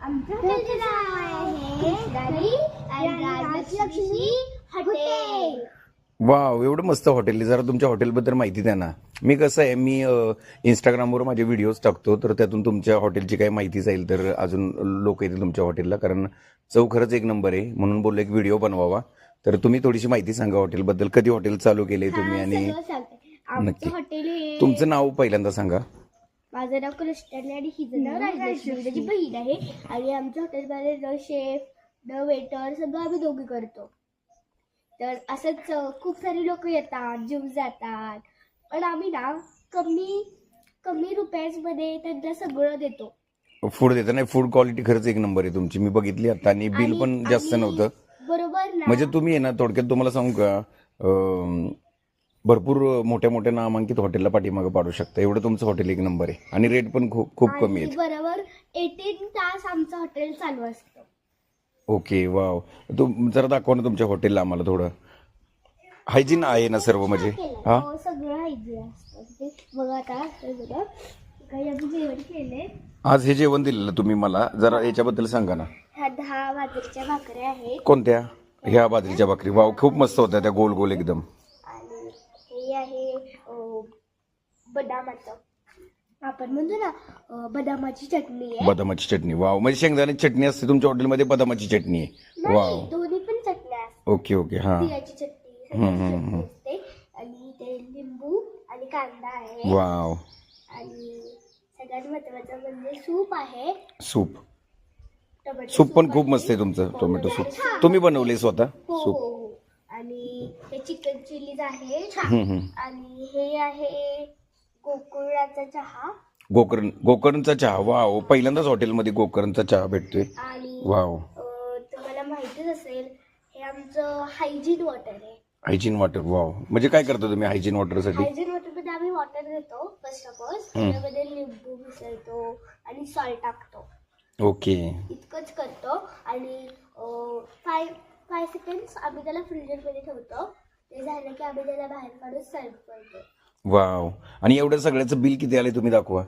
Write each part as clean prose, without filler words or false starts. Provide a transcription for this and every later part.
आमच्या हॉटेलचं नाव आहे राजलक्ष्मी हॉटेल. वाव, एवढं मस्त हॉटेल आहे. जरा तुमच्या हॉटेलबद्दल माहिती द्या ना. मी कसं आहे, मी इंस्टाग्रामवर माझे व्हिडिओज टाकतो, तर त्यातून तुमच्या हॉटेलची काही माहिती जाईल तर अजून लोक येतील तुमच्या हॉटेलला. कारण चव खरंच एक नंबर आहे, म्हणून बोललो एक व्हिडिओ बनवावा. तर तुम्ही थोडीशी माहिती सांगा हॉटेलबद्दल. कधी हॉटेल चालू केले तुम्ही आणि नक्की हॉटेल तुमचं नाव पहिल्यांदा सांगा. माझं नाव कृष्ण आणि हिचं नाव राजलक्ष्मी, माझी बहीण आहे. आणि आमच्या हॉटेलमध्ये न शेफ न वेटर सगळं आम्ही दोघी करतो. तर असंच खूप सारे लोक येतात, जीव जातात, पण आम्ही ना कमी कमी रुपयामध्ये त्यांना सगळं देतो. फूड देता नाही, फूड क्वालिटी खरंच एक नंबर आहे तुमची. मी बघितली आता आणि बिल पण जास्त नव्हतं. बरोबर ना. म्हणजे तुम्ही आहे ना, थोडक्यात तुम्हाला सांगू का, भरपूर मोठ्या मोठ्या नामांकित हॉटेलला पाठीमागं पाडू शकता. एवढं तुमचं हॉटेल एक नंबर आहे आणि रेट पण खूप खूप कमी आहेत. बरोबर 18 तास आमचं हॉटेल चालू असतं. Okay, wow. जरा दाखवा ना तुमच्या हॉटेलला आम्हाला. थोडं हायजीन आहे ना सर्व? म्हणजे हा, सगळं हायजीन असतं. बघा आता बघा काही आम्ही जेवण केले. आज हे जेवण दिलेलं तुम्ही मला, जरा याच्याबद्दल सांगा ना. ह्या 10 बाजरीच्या भाकऱ्या आहेत. कोणत्या? ह्या बाजरीच्या भाकरी. वाव, खूप मस्त होत्या त्या, गोल गोल एकदम. आणि हे आहे बदामाचं, आपण म्हणतो ना बदामाची चटणी आहे. बदामाची चटणी. वाव, म्हणजे शेंगदाण्याची चटणी असते तुमच्या हॉटेलमध्ये, बदामाची चटणी आहे. वाव, दोन्ही पण चटण्या असतात. Okay okay. हा, तिळाची चटणी, चटणी असते. आणि ते लिंबू आणि कांदा आहे. वाव. आणि सगळ्यात महत्वाचं म्हणजे सूप आहे. सूप. टोमॅटो सूप पण खूप मस्त आहे तुमचं. टोमॅटो सूप तुम्ही बनवले स्वतः? सूप. आणि हे चिकन चिलीज आहे. हम्म. आणि हे आहे गोकुळाचा चहा. गोकर्णचा चहा. वाव, पहिल्यांदाच हॉटेलमध्ये गोकर्णचा चहा भेटतोय. आणि वाव, तुम्हाला माहितीच असेल हे आमचं हायजीन वॉटर आहे. Hygiene water. वाव, म्हणजे काय करता तुम्ही हायजीन वॉटरसाठी? हायजीन वॉटर मध्ये आम्ही वॉटर घेतो फर्स्ट ऑफ ऑल, त्यामध्ये लिंबू मिसळतो आणि सॉल्ट टाकतो. ओके. इतकंच करतो. आणि 5 सेकंड्स आम्ही त्याला फ्रीजरमध्ये ठेवतो. ते झालं की आम्ही त्याला बाहेर काढून सर्व करतो. वाव. आणि एवढं सगळ्याचं बिल किती आलंय तुम्ही दाखवा.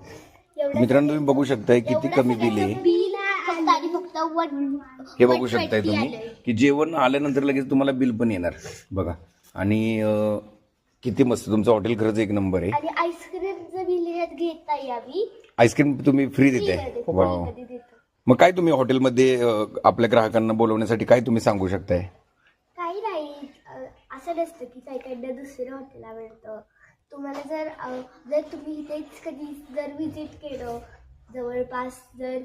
मित्रांनो, तुम्ही बघू शकताय किती कमी बिल आहे. बिल फक्त आणि फक्त हे बघू शकताय तुम्ही की जेवण आल्यानंतर लगेच तुम्हाला बिल पण येणार. बघा. आणि किती मस्त तुमचं हॉटेल, खरंच एक नंबर आहे. आणि आईस्क्रीमचं बिल यात घेत नाही आम्ही. आईस्क्रीम तुम्ही फ्री देताय? वाव. मग काय तुम्ही हॉटेलमध्ये आपल्या ग्राहकांना बोलवण्यासाठी काय तुम्ही सांगू शकताय? काही नाही, असं नसतं की काही दुसरं हॉटेल आवडतं. तुम्हाला जर तुम्ही इथेच कधी जर व्हिजिट केलं, जवळपास जर